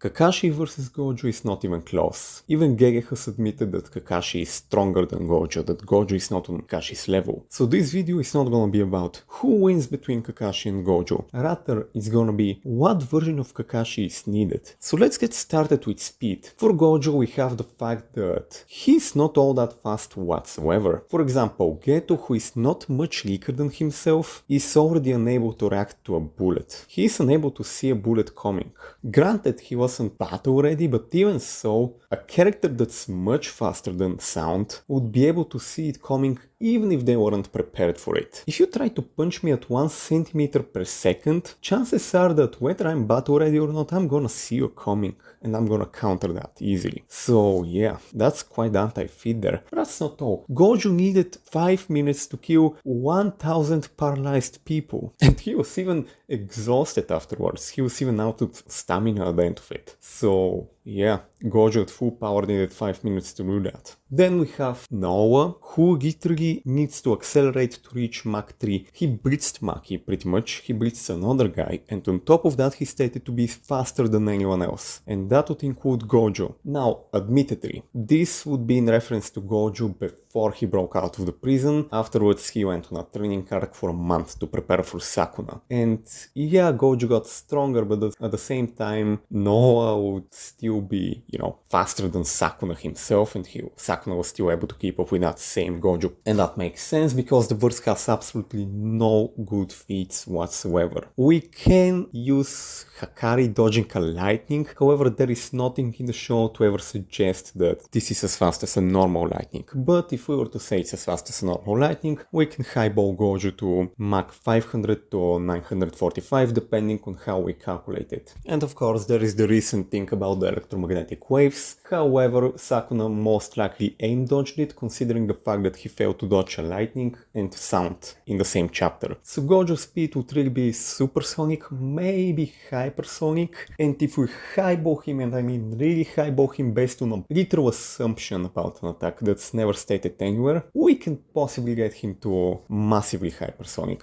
Kakashi vs Gojo is not even close. Even Gege has admitted that Kakashi is stronger than Gojo, that Gojo is not on Kakashi's level. So this video is not gonna be about who wins between Kakashi and Gojo, rather it's gonna be what version of Kakashi is needed. So let's get started with speed. For Gojo we have the fact that he's not all that fast whatsoever. For example, Geto, who is not much weaker than himself, is already unable to react to a bullet. He is unable to see a bullet coming. Granted, he wasn't battle ready, but even so, a character that's much faster than sound would be able to see it coming even if they weren't prepared for it. If you try to punch me at 1 centimeter per second, chances are that whether I'm battle ready or not, I'm gonna see you coming and I'm gonna counter that easily. So yeah, that's quite anti-feat there. But that's not all. Gojo needed 5 minutes to kill 1000 paralyzed people. And he was even exhausted afterwards. He was even out of stamina at the end of it. So yeah, Gojo at full power needed 5 minutes to do that. Then we have Noah, who literally needs to accelerate to reach Mach 3. He blitzed Maki pretty much, he blitzed another guy, and on top of that he stated to be faster than anyone else. And that would include Gojo. Now, admittedly, this would be in reference to Gojo before he broke out of the prison. Afterwards he went on a training arc for a month to prepare for Sakuna. And yeah, Gojo got stronger, but at the same time, Noah would still be, faster than Sakuna himself, and Sakuna was still able to keep up with that same Gojo. And that makes sense because the verse has absolutely no good feats whatsoever. We can use Hakari dodging a lightning, however there is nothing in the show to ever suggest that this is as fast as a normal lightning. But if we were to say it's as fast as a normal lightning, we can highball Gojo to Mach 500 to 945 depending on how we calculate it. And of course there is the recent thing about the electromagnetic waves. However, Sakuna most likely aim dodged it, considering the fact that he failed to dodge a lightning and sound in the same chapter. So Gojo's speed would really be supersonic, maybe hypersonic, and if we highball him, and I mean really highball him based on a literal assumption about an attack that's never stated anywhere, we can possibly get him to massively hypersonic.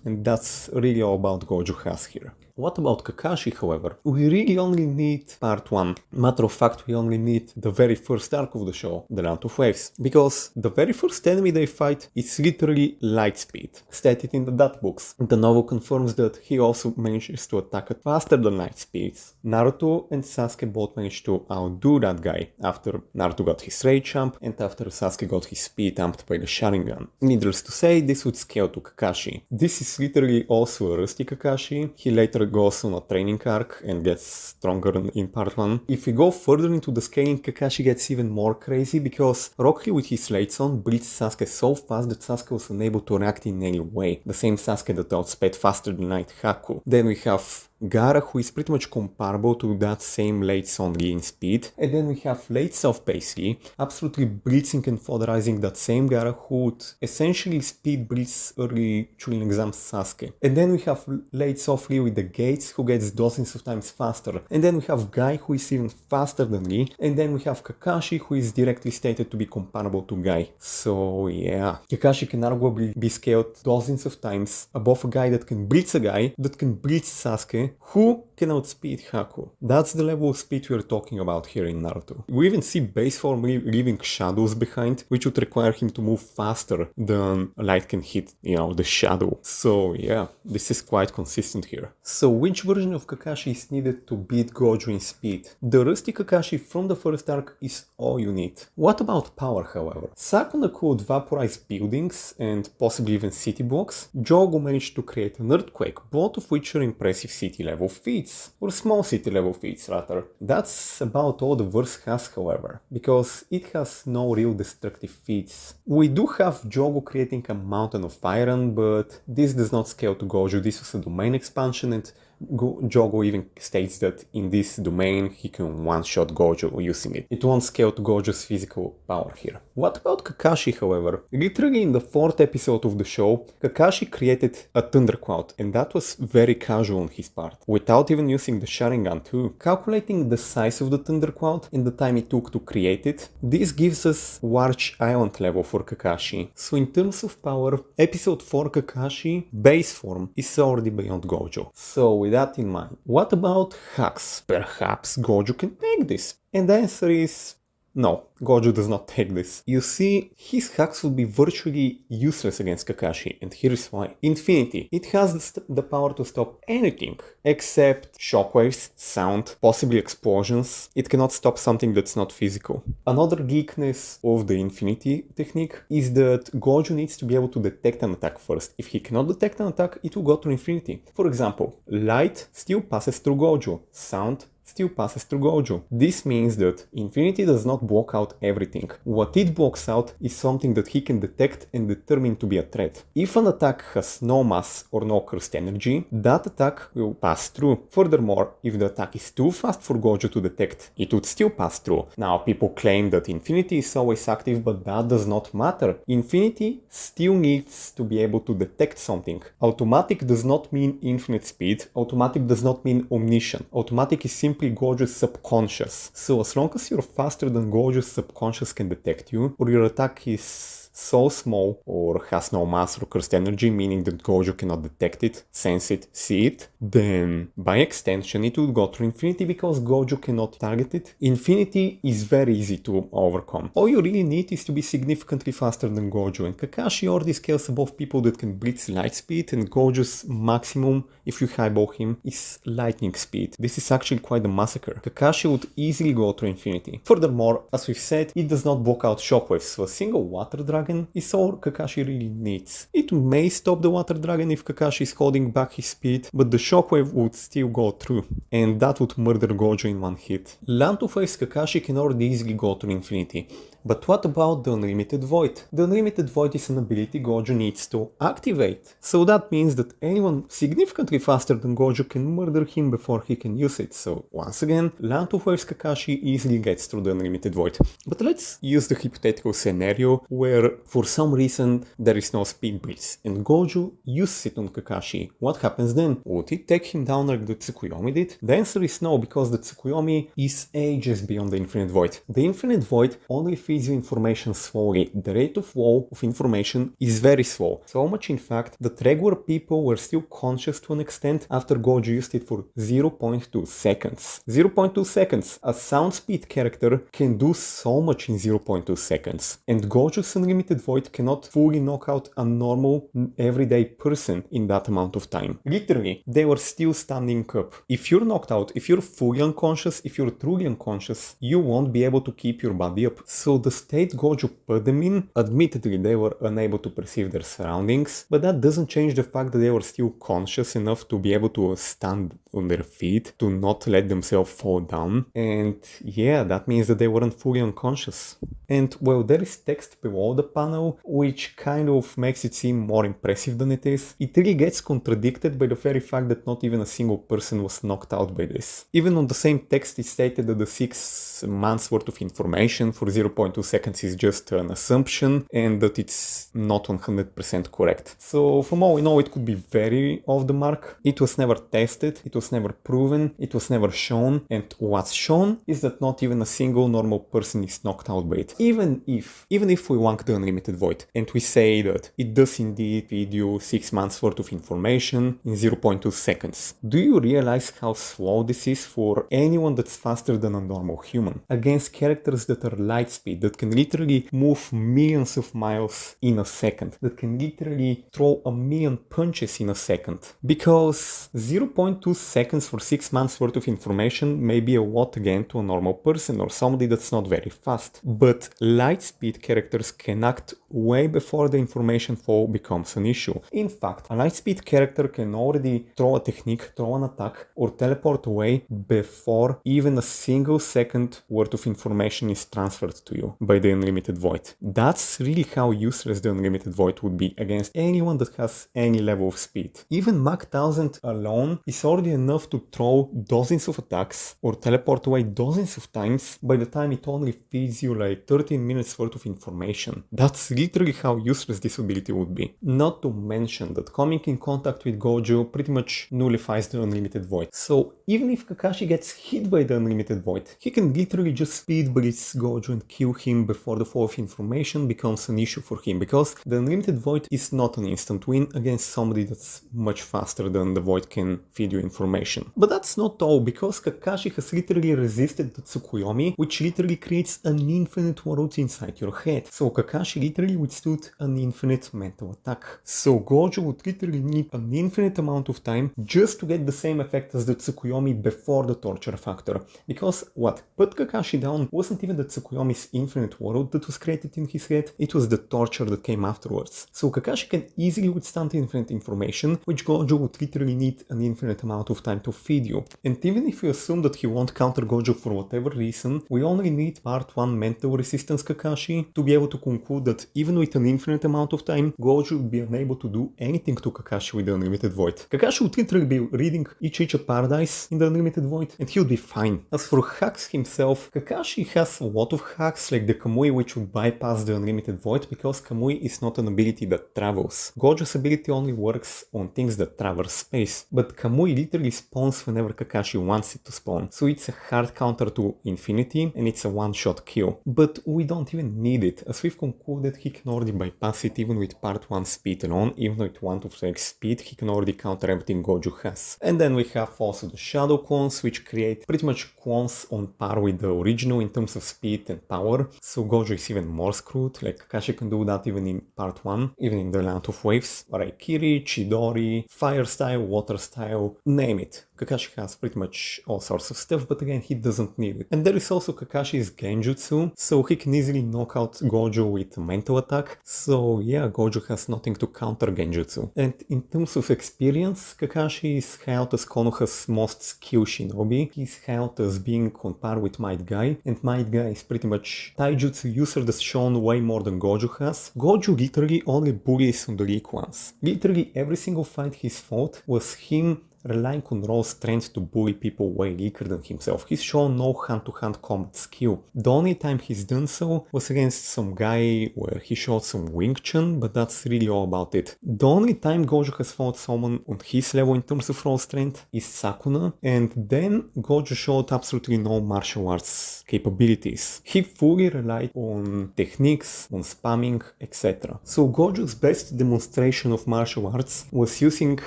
And that's really all about Gojo has here. What about Kakashi, however? We really only need part 1. Matter of fact, we only need the very first arc of the show, the Round of Waves. Because the very first enemy they fight is literally light speed, stated in the dot books. The novel confirms that he also manages to attack at faster than light speeds. Naruto and Sasuke both managed to outdo that guy after Naruto got his rage amp and after Sasuke got his speed amped by the Sharingan. Needless to say, this would scale to Kakashi. This is literally also a rusty Kakashi. He later goes on a training arc and gets stronger in part 1. If we go further into the scaling, Kakashi gets even more crazy because Rock Lee with his late son blitzed Sasuke so fast that Sasuke was unable to react in any way. The same Sasuke that outsped faster than Night Haku. Then we have Gaara, who is pretty much comparable to that same late Son Lee in speed. And then we have late self-paced Lee, absolutely blitzing and foderizing that same Gaara, who would essentially speed blitz early Chunin exam Sasuke. And then we have late self Lee with the gates, who gets dozens of times faster. And then we have Guy, who is even faster than Lee. And then we have Kakashi, who is directly stated to be comparable to Guy. So yeah, Kakashi can arguably be scaled dozens of times above a guy that can blitz a guy, that can blitz Sasuke, who can outspeed Haku. That's the level of speed we're talking about here in Naruto. We even see base form leaving shadows behind, which would require him to move faster than light can hit, the shadow. So yeah, this is quite consistent here. So which version of Kakashi is needed to beat Gojo in speed? The rusty Kakashi from the first arc is all you need. What about power, however? Sakuna could vaporize buildings and possibly even city blocks. Jogo managed to create an earthquake, both of which are impressive city level feats, or small city level feats rather. That's about all the verse has, however, because it has no real destructive feats. We do have Jogo creating a mountain of iron, but this does not scale to Gojo. This was a domain expansion, and Jogo even states that in this domain he can one-shot Gojo using it. It won't scale to Gojo's physical power here. What about Kakashi, however? Literally in the 4th episode of the show, Kakashi created a thundercloud, and that was very casual on his part, without even using the Sharingan too. Calculating the size of the thundercloud and the time it took to create it, this gives us Warch Island level for Kakashi. So in terms of power, episode 4 Kakashi, base form, is already beyond Gojo. So with that in mind, what about hacks? Perhaps Gojo can take this? And the answer is no, Gojo does not take this. You see, his hacks would be virtually useless against Kakashi, and here's why. Infinity. It has the power to stop anything, except shockwaves, sound, possibly explosions. It cannot stop something that's not physical. Another geekness of the Infinity technique is that Gojo needs to be able to detect an attack first. If he cannot detect an attack, it will go to Infinity. For example, light still passes through Gojo, sound still passes through Gojo. This means that Infinity does not block out everything. What it blocks out is something that he can detect and determine to be a threat. If an attack has no mass or no cursed energy, that attack will pass through. Furthermore, if the attack is too fast for Gojo to detect, it would still pass through. Now, people claim that Infinity is always active, but that does not matter. Infinity still needs to be able to detect something. Automatic does not mean infinite speed. Automatic does not mean omniscient. Automatic is simply Gojo's subconscious. So as long as you're faster than Gojo's subconscious can detect you, or your attack is so small or has no mass or cursed energy, meaning that Gojo cannot detect it, sense it, see it, then by extension it will go to Infinity because Gojo cannot target it. Infinity is very easy to overcome. All you really need is to be significantly faster than Gojo, and Kakashi already scales above people that can blitz light speed, and Gojo's maximum, if you highball him, is lightning speed. This is actually quite a massacre. Kakashi would easily go to Infinity. Furthermore, as we've said, it does not block out shockwaves, so a single water dragon is all Kakashi really needs. It may stop the water dragon if Kakashi is holding back his speed, but the shockwave would still go through, and that would murder Gojo in one hit. Land to face Kakashi can already easily go to Infinity. But what about the Unlimited Void? The Unlimited Void is an ability Gojo needs to activate. So that means that anyone significantly faster than Gojo can murder him before he can use it. So once again, Land to face Kakashi easily gets through the Unlimited Void. But let's use the hypothetical scenario where for some reason there is no speed blitz and Gojo uses it on Kakashi. What happens then? Would it take him down like the Tsukuyomi did? The answer is no, because the Tsukuyomi is ages beyond the Infinite Void. The Infinite Void only feeds you information slowly. The rate of flow of information is very slow. So much in fact that regular people were still conscious to an extent after Gojo used it for 0.2 seconds. 0.2 seconds. A sound speed character can do so much in 0.2 seconds. And Gojo's Unlimited Void cannot fully knock out a normal everyday person in that amount of time. Literally, they were still standing up. If you're knocked out, if you're fully unconscious, if you're truly unconscious, you won't be able to keep your body up. So the state Gojo put them in, admittedly they were unable to perceive their surroundings, but that doesn't change the fact that they were still conscious enough to be able to stand on their feet, to not let themselves fall down, and yeah, that means that they weren't fully unconscious. And well, there is text below the panel, which kind of makes it seem more impressive than it is. It really gets contradicted by the very fact that not even a single person was knocked out by this. Even on the same text it stated that the 6 months worth of information for 0.2 seconds is just an assumption and that it's not 100% correct. So from all we know, it could be very off the mark. It was never tested, it was never proven, it was never shown, and what's shown is that not even a single normal person is knocked out by it. Even if we wank the Unlimited Void and we say that it does indeed feed you 6 months worth of information in 0.2 seconds, do you realize how slow this is for anyone that's faster than a normal human? Against characters that are light speed, that can literally move millions of miles in a second, that can literally throw a million punches in a second. Because 0.2 seconds for 6 months worth of information may be a lot again to a normal person or somebody that's not very fast. But light speed characters can act way before the information flow becomes an issue. In fact, a light speed character can already throw a technique, throw an attack, or teleport away before even a single second worth of information is transferred to you by the Unlimited Void. That's really how useless the Unlimited Void would be against anyone that has any level of speed. Even Mach 1000 alone is already enough to throw dozens of attacks or teleport away dozens of times by the time it only feeds you like 13 minutes worth of information. That's literally how useless this ability would be. Not to mention that coming in contact with Gojo pretty much nullifies the Unlimited Void. So even if Kakashi gets hit by the Unlimited Void, he can literally just speed blitz Gojo and kill him before the flow of information becomes an issue for him, because the Unlimited Void is not an instant win against somebody that's much faster than the Void can feed you information. information. But that's not all, because Kakashi has literally resisted the Tsukuyomi, which literally creates an infinite world inside your head. So Kakashi literally withstood an infinite mental attack. So Gojo would literally need an infinite amount of time just to get the same effect as the Tsukuyomi before the torture factor. Because what put Kakashi down wasn't even the Tsukuyomi's infinite world that was created in his head, it was the torture that came afterwards. So Kakashi can easily withstand infinite information, which Gojo would literally need an infinite amount of time to feed you. And even if you assume that he won't counter Gojo for whatever reason, we only need part 1 mental resistance Kakashi to be able to conclude that even with an infinite amount of time, Gojo would be unable to do anything to Kakashi with the Unlimited Void. Kakashi would literally be reading each of Paradise in the Unlimited Void and he would be fine. As for hacks himself, Kakashi has a lot of hacks like the Kamui, which would bypass the Unlimited Void because Kamui is not an ability that travels. Gojo's ability only works on things that traverse space, but Kamui literally spawns whenever Kakashi wants it to spawn, so it's a hard counter to Infinity and it's a one-shot kill. But we don't even need it, as we've concluded he can already bypass it even with part 1 speed alone. Even with 1 to 3 speed, he can already counter everything Gojo has. And then we have also the Shadow clones, which create pretty much clones on par with the original in terms of speed and power, so Gojo is even more screwed. Like Kakashi can do that even in part 1, even in the Land of Waves. Raikiri, Chidori, Fire style, Water style, name it. Kakashi has pretty much all sorts of stuff, but again, he doesn't need it. And there is also Kakashi's Genjutsu, so he can easily knock out Gojo with a mental attack. So yeah, Gojo has nothing to counter Genjutsu. And in terms of experience, Kakashi is hailed as Konoha's most skilled shinobi. He's hailed as being on par with Might Guy, and Might Guy is pretty much taijutsu user that's shown way more than Gojo has. Gojo literally only bullies on the weak ones. Literally every single fight he's fought was him relying on raw strength to bully people way weaker than himself. He's shown no hand-to-hand combat skill. The only time he's done so was against some guy where he showed some Wing Chun, but that's really all about it. The only time Gojo has fought someone on his level in terms of raw strength is Sakuna, and then Gojo showed absolutely no martial arts capabilities. He fully relied on techniques, on spamming, etc. So Gojo's best demonstration of martial arts was using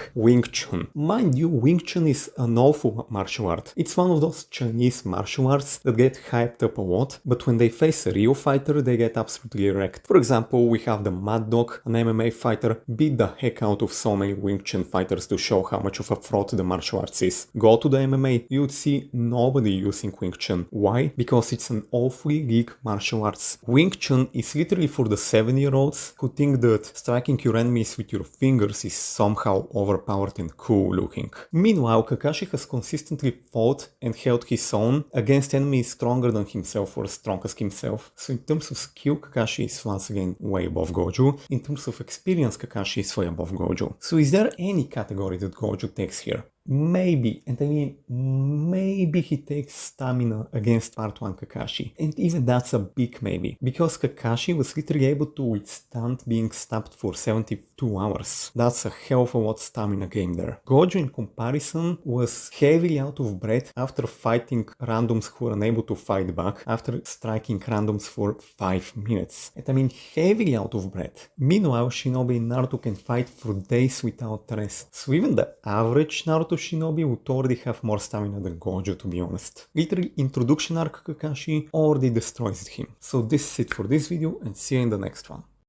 Wing Chun. Mind you, Wing Chun is an awful martial art. It's one of those Chinese martial arts that get hyped up a lot, but when they face a real fighter, they get absolutely wrecked. For example, we have the Mad Dog, an MMA fighter, beat the heck out of so many Wing Chun fighters to show how much of a fraud the martial arts is. Go to the MMA, you would see nobody using Wing Chun. Why? Because it's an awfully weak martial arts. Wing Chun is literally for the 7-year-olds who think that striking your enemies with your fingers is somehow overpowered and cool looking. Meanwhile, Kakashi has consistently fought and held his own against enemies stronger than himself or as strong as himself. So in terms of skill, Kakashi is once again way above Gojo. In terms of experience, Kakashi is way above Gojo. So is there any category that Gojo takes here? Maybe, and I mean maybe he takes stamina against part 1 Kakashi, and even that's a big maybe, because Kakashi was literally able to withstand being stabbed for 72 hours. That's a hell of a lot stamina game there. Gojo in comparison was heavily out of breath after fighting randoms who were unable to fight back, after striking randoms for 5 minutes. And I mean heavily out of breath. Meanwhile, Shinobi in Naruto can fight for days without rest. So even the average Naruto Shinobi would already have more stamina than Gojo, to be honest. Literally, introduction arc Kakashi already destroys him. So this is it for this video, and see you in the next one.